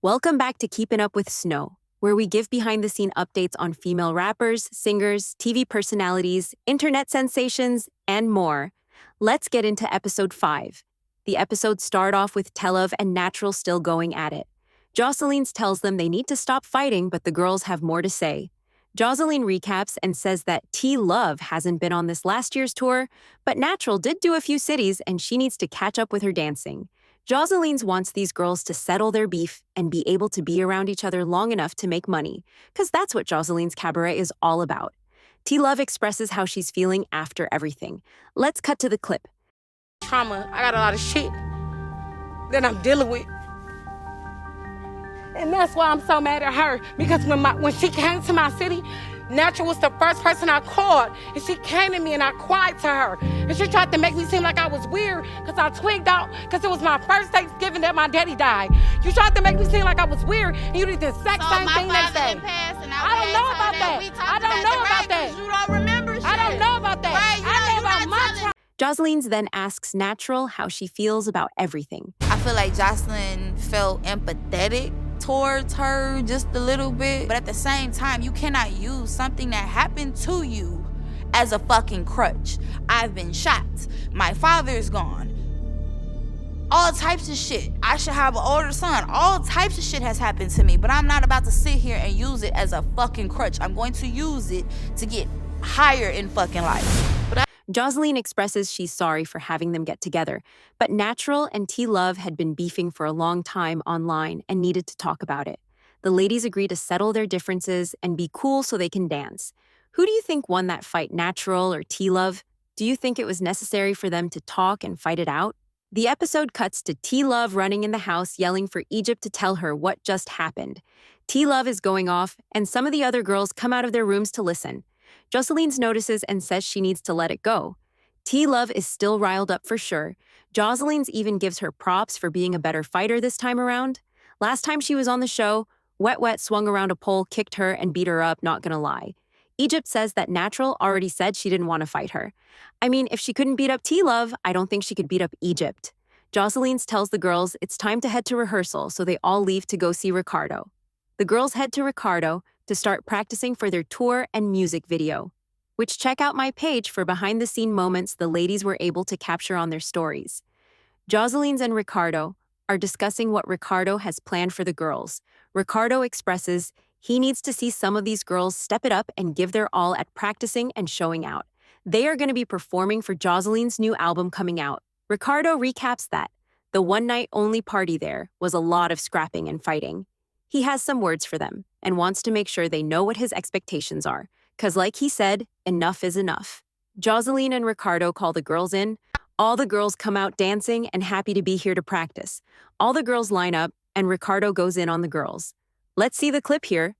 Welcome back to Keeping Up with Snow, where we give behind-the-scene updates on female rappers, singers, TV personalities, internet sensations, and more. Let's get into episode 5. The episodes start off with Telov and Natural still going at it. Joselines tells them they need to stop fighting, but the girls have more to say. Joseline recaps and says that T-Love hasn't been on this last year's tour, but Natural did do a few cities and she needs to catch up with her dancing. Joselines wants these girls to settle their beef and be able to be around each other long enough to make money, because that's what Joselines Cabaret is all about. T-Love expresses how she's feeling after everything. Let's cut to the clip. Trauma. I got a lot of shit that I'm dealing with. And that's why I'm so mad at her, because when she came to my city, Natural was the first person I called, and she came to me and I cried to her. And she tried to make me seem like I was weird because I twigged out because it was my first Thanksgiving that my daddy died. You tried to make me seem like I was weird, and you did the exact same thing next day. I don't know about that. I don't know about that. You don't remember shit. I don't know about that. Right, I know about my trauma. Joselines then asks Natural how she feels about everything. I feel like Jocelyn felt empathetic towards her just a little bit, but at the same time, you cannot use something that happened to you as a fucking crutch. I've been shot. My father's gone. All types of shit. I should have an older son. All types of shit has happened to me, but I'm not about to sit here and use it as a fucking crutch. I'm going to use it to get higher in fucking life. Joseline expresses she's sorry for having them get together, but Natural and T-Love had been beefing for a long time online and needed to talk about it. The ladies agree to settle their differences and be cool so they can dance. Who do you think won that fight, Natural or T-Love? Do you think it was necessary for them to talk and fight it out? The episode cuts to T-Love running in the house yelling for Egypt to tell her what just happened. T-Love is going off, and some of the other girls come out of their rooms to listen. Joselines notices and says she needs to let it go. T-Love is still riled up for sure. Joselines even gives her props for being a better fighter this time around. Last time she was on the show, Wet Wet swung around a pole, kicked her, and beat her up, not gonna lie. Egypt says that Natural already said she didn't want to fight her. I mean, if she couldn't beat up T-Love, I don't think she could beat up Egypt. Joselines tells the girls it's time to head to rehearsal, so they all leave to go see Ricardo. The girls head to Ricardo to start practicing for their tour and music video, which check out my page for behind-the-scene moments the ladies were able to capture on their stories. Joselines and Ricardo are discussing what Ricardo has planned for the girls. Ricardo expresses he needs to see some of these girls step it up and give their all at practicing and showing out. They are going to be performing for Joseline's new album coming out. Ricardo recaps that the one-night-only party there was a lot of scrapping and fighting. He has some words for them and wants to make sure they know what his expectations are, because like he said, enough is enough. Joseline and Ricardo call the girls in. All the girls come out dancing and happy to be here to practice. All the girls line up, and Ricardo goes in on the girls. Let's see the clip here.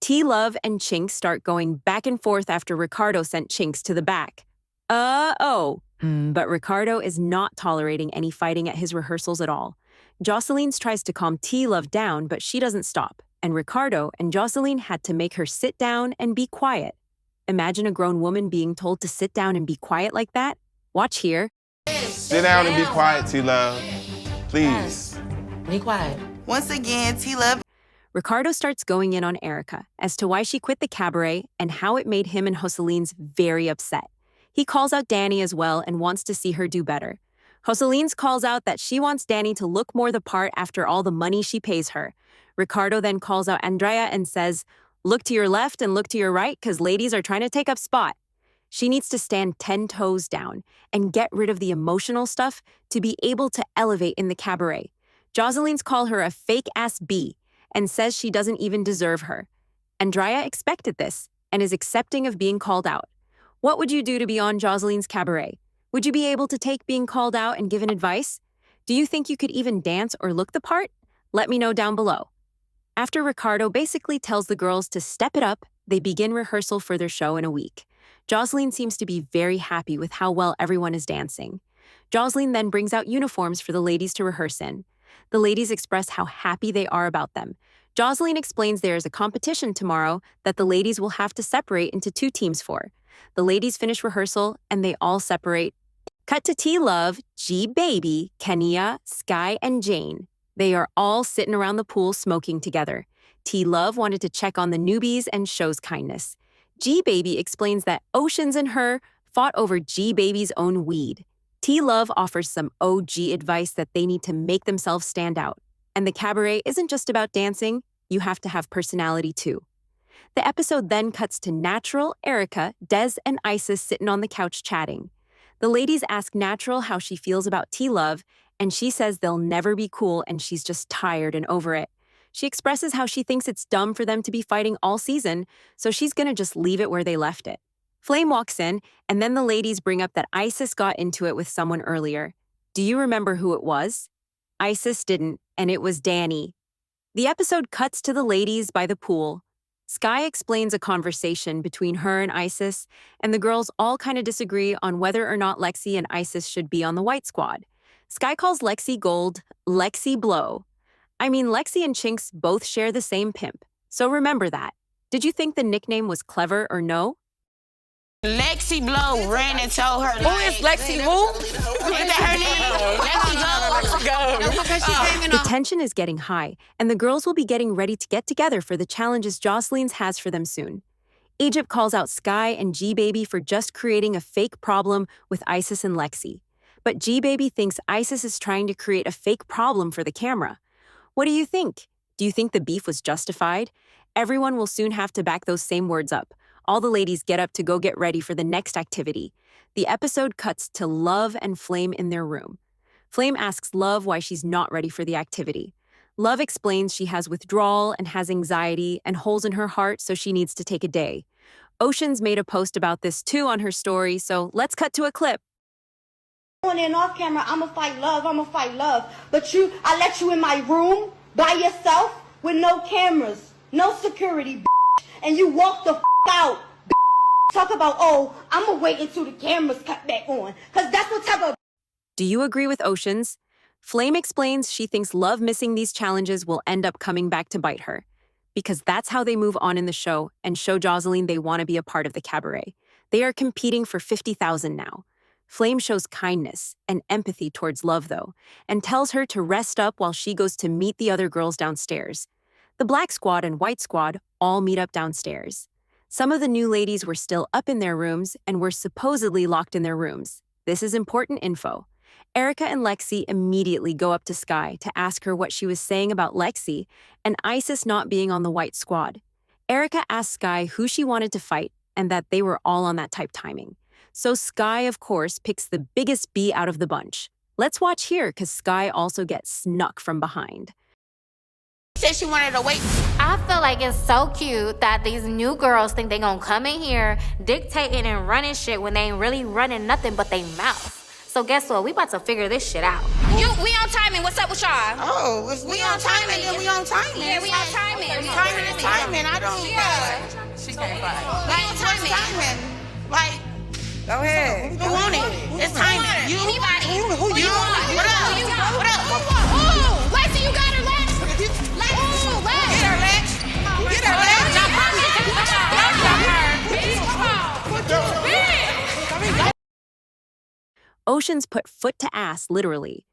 T-Love and Chinks start going back and forth after Ricardo sent Chinks to the back. But Ricardo is not tolerating any fighting at his rehearsals at all. Joselines tries to calm T-Love down, but she doesn't stop, and Ricardo and Joseline had to make her sit down and be quiet. Imagine a grown woman being told to sit down and be quiet like that. Watch here. Sit down and be quiet, T-Love. Please. Be quiet. Once again, T-Love. Ricardo starts going in on Erica as to why she quit the cabaret and how it made him and Joselines very upset. He calls out Danny as well and wants to see her do better. Joselines calls out that she wants Danny to look more the part after all the money she pays her. Ricardo then calls out Andrea and says, look to your left and look to your right because ladies are trying to take up spot. She needs to stand 10 toes down and get rid of the emotional stuff to be able to elevate in the cabaret. Joselines call her a fake-ass B and says she doesn't even deserve her. Andrea expected this and is accepting of being called out. What would you do to be on Joselines Cabaret? Would you be able to take being called out and given advice? Do you think you could even dance or look the part? Let me know down below. After Ricardo basically tells the girls to step it up, they begin rehearsal for their show in a week. Joseline seems to be very happy with how well everyone is dancing. Joseline then brings out uniforms for the ladies to rehearse in. The ladies express how happy they are about them. Joseline explains there is a competition tomorrow that the ladies will have to separate into 2 teams for. The ladies finish rehearsal and they all separate. Cut to T-Love, G-Baby, Kenya, Sky, and Jane. They are all sitting around the pool smoking together. T-Love wanted to check on the newbies and shows kindness. G-Baby explains that Oceans and her fought over G-Baby's own weed. T-Love offers some OG advice that they need to make themselves stand out. And the cabaret isn't just about dancing, you have to have personality too. The episode then cuts to Natural, Erica, Des, and Isis sitting on the couch chatting. The ladies ask Natural how she feels about T-Love, and she says they'll never be cool and she's just tired and over it. She expresses how she thinks it's dumb for them to be fighting all season, so she's gonna just leave it where they left it. Flame walks in, and then the ladies bring up that Isis got into it with someone earlier. Do you remember who it was? Isis didn't, and it was Danny. The episode cuts to the ladies by the pool. Sky explains a conversation between her and Isis, and the girls all kind of disagree on whether or not Lexi and Isis should be on the white squad. Sky calls Lexi Gold Lexi Blow. I mean, Lexi and Chinks both share the same pimp, so remember that. Did you think the nickname was clever or no? Lexi Blow ran and told her. Who is Lexi who? Is that her name? Lexi Go. The tension is getting high, and the girls will be getting ready to get together for the challenges Joselines has for them soon. Egypt calls out Sky and G-Baby for just creating a fake problem with Isis and Lexi. But G-Baby thinks Isis is trying to create a fake problem for the camera. What do you think? Do you think the beef was justified? Everyone will soon have to back those same words up. All the ladies get up to go get ready for the next activity. The episode cuts to Love and Flame in their room. Flame asks Love why she's not ready for the activity. Love explains she has withdrawal and has anxiety and holes in her heart, so she needs to take a day. Oceans made a post about this too on her story, so let's cut to a clip. On and off camera, I'ma fight love. But I let you in my room by yourself with no cameras, no security, and you walk the out. Talk about, oh, I'ma wait until the cameras cut back on, because that's what type of. Do you agree with Oceans? Flame explains she thinks Love missing these challenges will end up coming back to bite her, because that's how they move on in the show and show Joseline they want to be a part of the cabaret. They are competing for $50,000 now. Flame shows kindness and empathy towards Love, though, and tells her to rest up while she goes to meet the other girls downstairs. The Black Squad and White Squad all meet up downstairs. Some of the new ladies were still up in their rooms and were supposedly locked in their rooms. This is important info. Erica and Lexi immediately go up to Sky to ask her what she was saying about Lexi and Isis not being on the White Squad. Erica asks Sky who she wanted to fight and that they were all on that type timing. So Sky, of course, picks the biggest B out of the bunch. Let's watch here, because Sky also gets snuck from behind. Said she wanted to wait. I feel like it's so cute that these new girls think they gonna come in here dictating and running shit when they ain't really running nothing but they mouth. So guess what? We about to figure this shit out. We on timing. What's up with y'all? Oh, if we on timing, then we on timing. Yeah, we on timing. Timing is timing. I don't. Yeah. She can't fight. Like timing. Like, Go ahead. who want it? It's timing. You. Anybody? Who you want? What up? Who you What want? up? Ooh, Lexi, you got her, Lex. Lex. Ooh, Lex. Get her, Lex. Get her, Lex. Oceans put foot to ass, literally.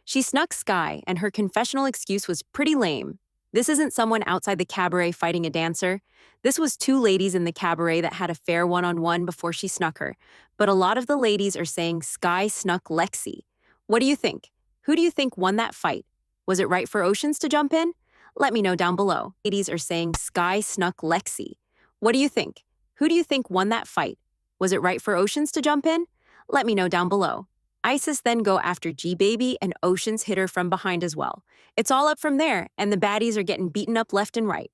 She snuck Sky, and her confessional excuse was pretty lame. This isn't someone outside the cabaret fighting a dancer. This was two ladies in the cabaret that had a fair one-on-one before she snuck her. But a lot of the ladies are saying Sky snuck Lexi. What do you think? Who do you think won that fight? Was it right for Oceans to jump in? Let me know down below. Ladies are saying Sky snuck Lexi. What do you think? Who do you think won that fight? Was it right for Oceans to jump in? Let me know down below. Isis then go after G-Baby, and Oceans hit her from behind as well. It's all up from there, and the baddies are getting beaten up left and right.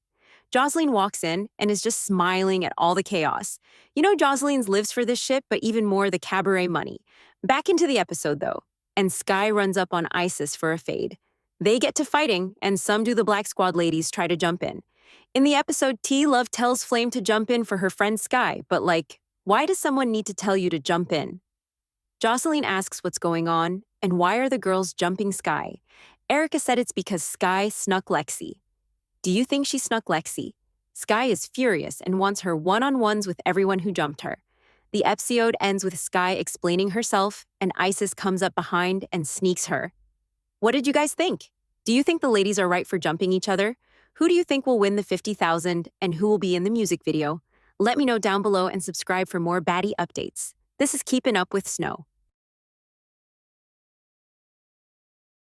Joseline walks in and is just smiling at all the chaos. You know Joseline's lives for this shit, but even more the cabaret money. Back into the episode, though, and Sky runs up on Isis for a fade. They get to fighting, and some do the Black Squad ladies try to jump in. In the episode, T-Love tells Flame to jump in for her friend Sky, but why does someone need to tell you to jump in? Joseline asks what's going on, and why are the girls jumping Sky? Erica said it's because Sky snuck Lexi. Do you think she snuck Lexi? Sky is furious and wants her one-on-ones with everyone who jumped her. The episode ends with Sky explaining herself, and Isis comes up behind and sneaks her. What did you guys think? Do you think the ladies are right for jumping each other? Who do you think will win the 50,000 and who will be in the music video? Let me know down below and subscribe for more baddie updates. This is Keeping Up with Snow.